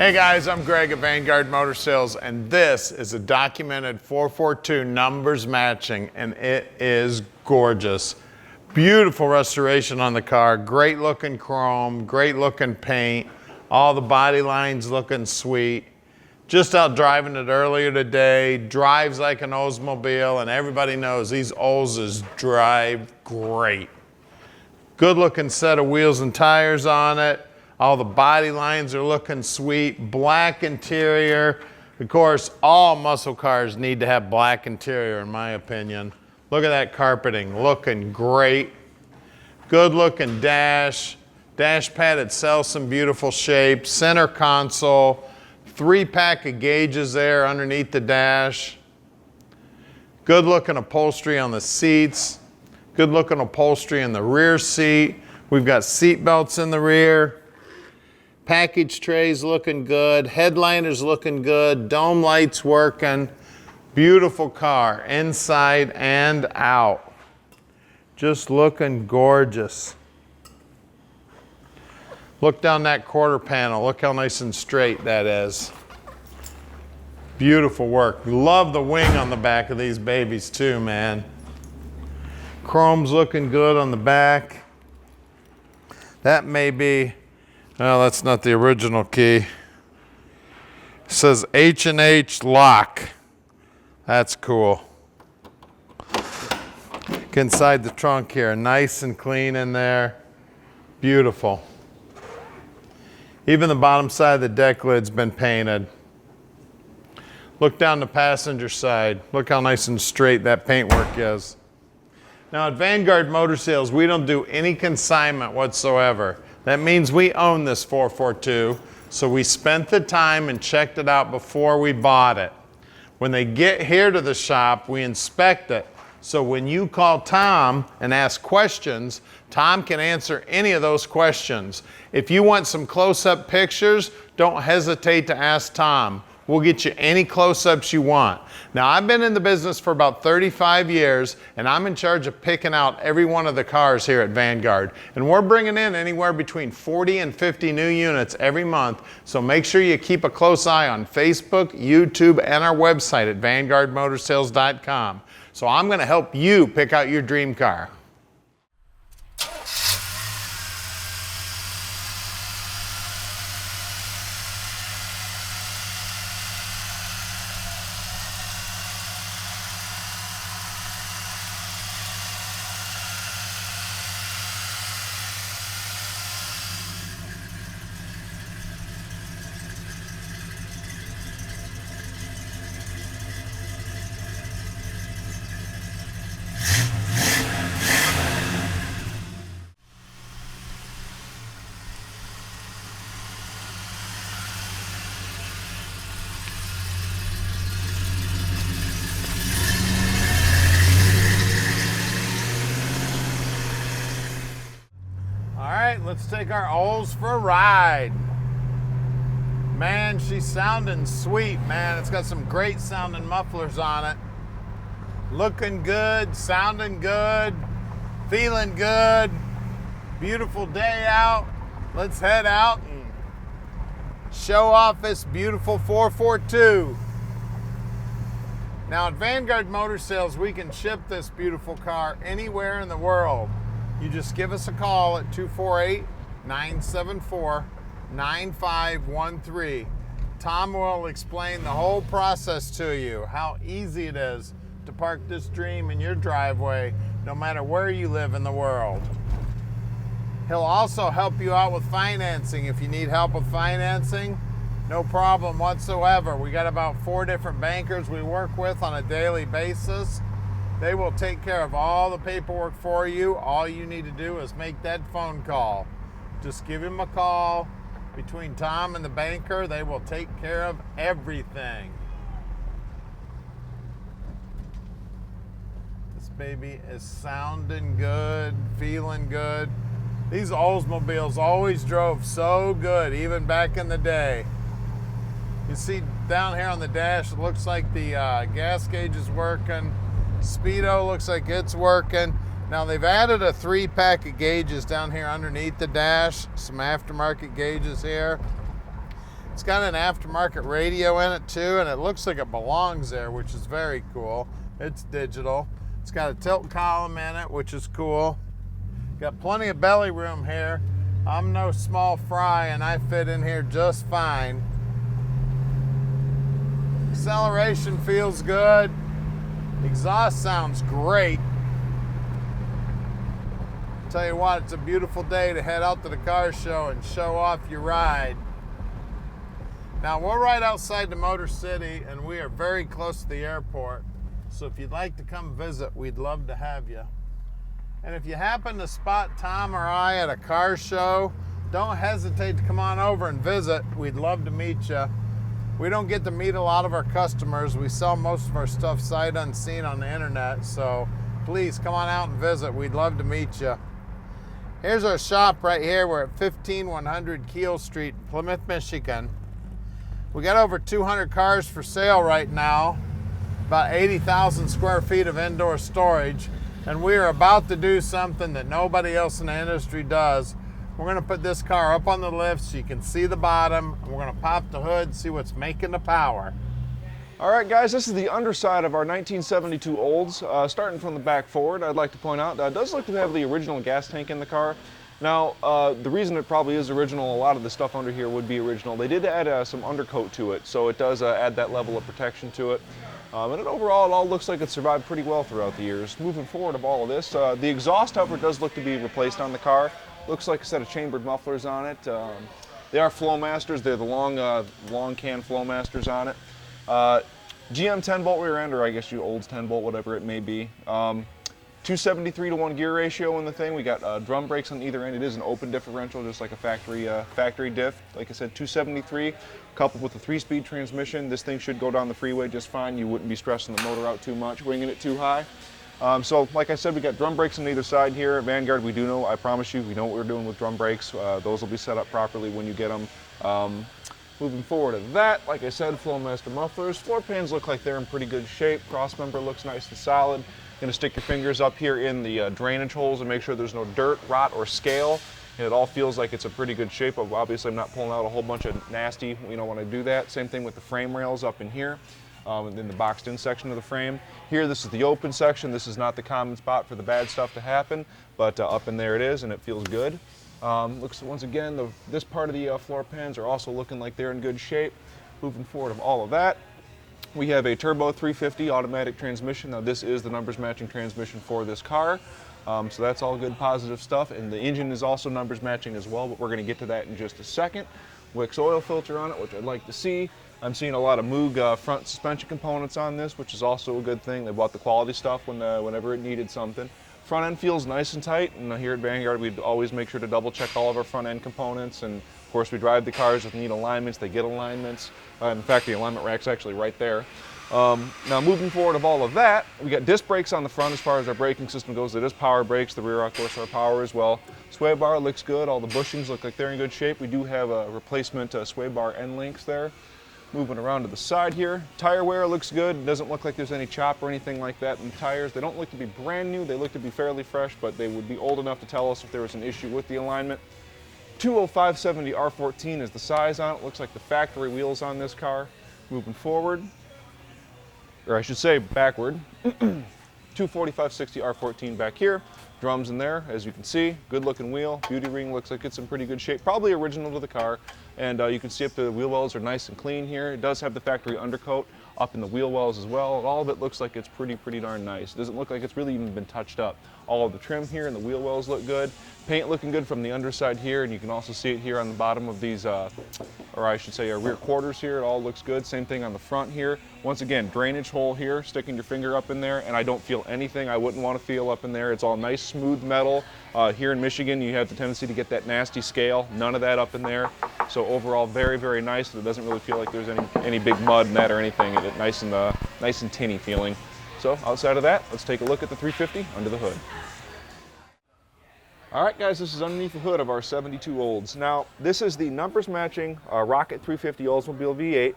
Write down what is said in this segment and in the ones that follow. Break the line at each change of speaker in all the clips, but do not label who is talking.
Hey guys, I'm Greg at Vanguard Motor Sales, and this is a documented 442 numbers matching, and it is gorgeous. Beautiful restoration on the car, great looking chrome, great looking paint, all the body lines looking sweet. Just out driving it earlier today, drives like an Oldsmobile, and everybody knows these Oldses drive great. Good looking set of wheels and tires on it. All the body lines are looking sweet. Black interior. Of course, all muscle cars need to have black interior in my opinion. Look at that carpeting, looking great. Good looking dash. Dash pad itself in beautiful shape. Center console. 3-pack of gauges there underneath the dash. Good looking upholstery on the seats. Good looking upholstery in the rear seat. We've got seat belts in the rear. Package trays looking good. Headliners looking good. Dome lights working. Beautiful car inside and out. Just looking gorgeous. Look down that quarter panel. Look how nice and straight that is. Beautiful work. Love the wing on the back of these babies too, man. Chrome's looking good on the back. That may be, well, that's not the original key. It says H&H lock. That's cool. Look inside the trunk here, nice and clean in there. Beautiful. Even the bottom side of the deck lid's been painted. Look down the passenger side. Look how nice and straight that paintwork is. Now at Vanguard Motor Sales, we don't do any consignment whatsoever. That means we own this 442, so we spent the time and checked it out before we bought it. When they get here to the shop, we inspect it. So when you call Tom and ask questions, Tom can answer any of those questions. If you want some close-up pictures, don't hesitate to ask Tom. We'll get you any close-ups you want. Now, I've been in the business for about 35 years, and I'm in charge of picking out every one of the cars here at Vanguard. And we're bringing in anywhere between 40 and 50 new units every month, so make sure you keep a close eye on Facebook, YouTube, and our website at VanguardMotorsales.com. So I'm going to help you pick out your dream car. Let's take our Olds for a ride. Man, she's sounding sweet, man. It's got some great sounding mufflers on it. Looking good, sounding good, feeling good. Beautiful day out. Let's head out and show off this beautiful 442. Now at Vanguard Motor Sales, we can ship this beautiful car anywhere in the world. You just give us a call at 248-974-9513. Tom will explain the whole process to you, how easy it is to park this dream in your driveway, no matter where you live in the world. He'll also help you out with financing. If you need help with financing, no problem whatsoever. We got about 4 different bankers we work with on a daily basis. They will take care of all the paperwork for you. All you need to do is make that phone call. Just give him a call. Between Tom and the banker, they will take care of everything. This baby is sounding good, feeling good. These Oldsmobiles always drove so good, even back in the day. You see down here on the dash, it looks like the gas gauge is working. Speedo looks like it's working. Now they've added a 3-pack of gauges down here underneath the dash, some aftermarket gauges here. It's got an aftermarket radio in it too, and it looks like it belongs there, which is very cool. It's digital. It's got a tilt column in it, which is cool. Got plenty of belly room here. I'm no small fry and I fit in here just fine. Acceleration feels good. Exhaust sounds great. Tell you what, it's a beautiful day to head out to the car show and show off your ride. Now we're right outside the Motor City and we are very close to the airport. So if you'd like to come visit, we'd love to have you. And if you happen to spot Tom or I at a car show, don't hesitate to come on over and visit. We'd love to meet you. We don't get to meet a lot of our customers. We sell most of our stuff sight unseen on the internet, so please come on out and visit. We'd love to meet you. Here's our shop right here. We're at 15100 Keel Street, Plymouth, Michigan. We got over 200 cars for sale right now, about 80,000 square feet of indoor storage. And we are about to do something that nobody else in the industry does. We're gonna put this car up on the lift so you can see the bottom, and we're gonna pop the hood, see what's making the power.
All right, guys, this is the underside of our 1972 Olds. Starting from the back forward, I'd like to point out that it does look to have the original gas tank in the car. Now, the reason it probably is original, a lot of the stuff under here would be original. They did add some undercoat to it, so it does add that level of protection to it. And overall, it all looks like it survived pretty well throughout the years. Moving forward of all of this, the exhaust, however, does look to be replaced on the car. Looks like a set of chambered mufflers on it. They are Flowmasters. They're the long can Flowmasters on it. GM 10-bolt rear end, or I guess you Olds 10-bolt, whatever it may be. 273 to 1 gear ratio in the thing. We got drum brakes on either end. It is an open differential, just like a factory diff. Like I said, 273, coupled with a 3-speed transmission. This thing should go down the freeway just fine. You wouldn't be stressing the motor out too much, winging it too high. So, like I said, we got drum brakes on either side here. At Vanguard, we do know, I promise you, we know what we're doing with drum brakes. Those will be set up properly when you get them. Moving forward to that, like I said, Flowmaster mufflers. Floor pans look like they're in pretty good shape. Cross member looks nice and solid. Going to stick your fingers up here in the drainage holes and make sure there's no dirt, rot, or scale. And it all feels like it's a pretty good shape. Obviously, I'm not pulling out a whole bunch of nasty, when I do that. Same thing with the frame rails up in here, and then the boxed in section of the frame. Here, this is the open section. This is not the common spot for the bad stuff to happen, but up in there it is, and it feels good. Looks, once again, this part of the floor pans are also looking like they're in good shape. Moving forward of all of that, we have a turbo 350 automatic transmission. Now this is the numbers matching transmission for this car. So that's all good positive stuff. And the engine is also numbers matching as well, but we're gonna get to that in just a second. Wix oil filter on it, which I'd like to see. I'm seeing a lot of Moog front suspension components on this, which is also a good thing. They bought the quality stuff whenever it needed something. Front end feels nice and tight, and here at Vanguard we always make sure to double check all of our front end components, and of course we drive the cars with neat alignments. They get alignments. In fact, the alignment rack's actually right there. Now moving forward of all of that, we got disc brakes on the front as far as our braking system goes. It is power brakes. The rear, of course, are power as well. Sway bar looks good. All the bushings look like they're in good shape. We do have a replacement sway bar end links there. Moving around to the side here, tire wear looks good. It doesn't look like there's any chop or anything like that in the tires. They don't look to be brand new. They look to be fairly fresh, but they would be old enough to tell us if there was an issue with the alignment. 205/70 R14 is the size on it. Looks like the factory wheels on this car. Moving forward, or I should say backward. 245/60 R14 back here. Drums in there, as you can see. Good looking wheel. Beauty ring looks like it's in pretty good shape. Probably original to the car. And you can see if the wheel wells are nice and clean here. It does have the factory undercoat up in the wheel wells as well. All of it looks like it's pretty darn nice. It doesn't look like it's really even been touched up. All of the trim here and the wheel wells look good. Paint looking good from the underside here, and you can also see it here on the bottom of these, or I should say our rear quarters here. It all looks good. Same thing on the front here. Once again, drainage hole here, sticking your finger up in there, and I don't feel anything I wouldn't want to feel up in there. It's all nice, smooth metal. Here in Michigan, you have the tendency to get that nasty scale. None of that up in there. So overall, very nice. It doesn't really feel like there's any big mud in that or anything. It's nice and tinny feeling. So outside of that, let's take a look at the 350 under the hood. All right, guys, this is underneath the hood of our 72 Olds. Now, this is the numbers matching Rocket 350 Oldsmobile V8.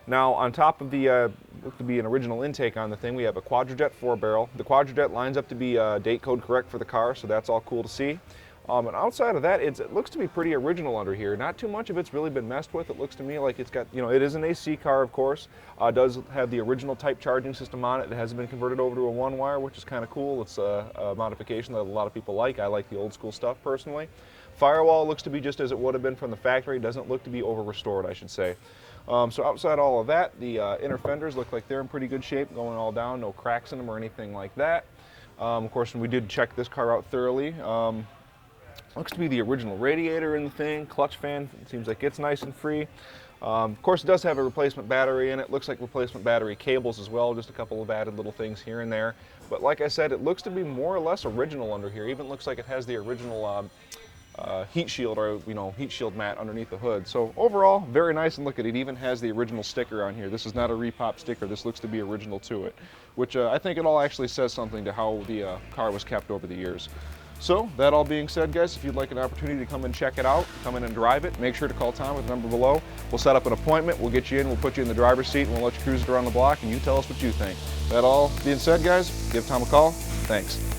Now, on top of the, look to be an original intake on the thing, we have a Quadrajet 4-barrel. The Quadrajet lines up to be date code correct for the car, so that's all cool to see. And outside of that, it looks to be pretty original under here. Not too much of it's really been messed with. It looks to me like it's got, it is an AC car, of course. Does have the original type charging system on it. It hasn't been converted over to a one-wire, which is kind of cool. It's a modification that a lot of people like. I like the old school stuff personally. Firewall looks to be just as it would have been from the factory. It doesn't look to be over-restored, I should say. So outside all of that, the inner fenders look like they're in pretty good shape, going all down, no cracks in them or anything like that. Of course, when we did check this car out thoroughly, looks to be the original radiator in the thing. Clutch fan, it seems like it's nice and free. Of course, it does have a replacement battery in it. Looks like replacement battery cables as well, just a couple of added little things here and there. But like I said, it looks to be more or less original under here. Even looks like it has the original heat shield or heat shield mat underneath the hood. So overall, very nice, and look at it even has the original sticker on here. This is not a repop sticker. This looks to be original to it, which I think it all actually says something to how the car was kept over the years. So that all being said, guys, if you'd like an opportunity to come and check it out, come in and drive it, make sure to call Tom with the number below. We'll set up an appointment, we'll get you in, we'll put you in the driver's seat, and we'll let you cruise it around the block, and you tell us what you think. That all being said, guys, give Tom a call. Thanks.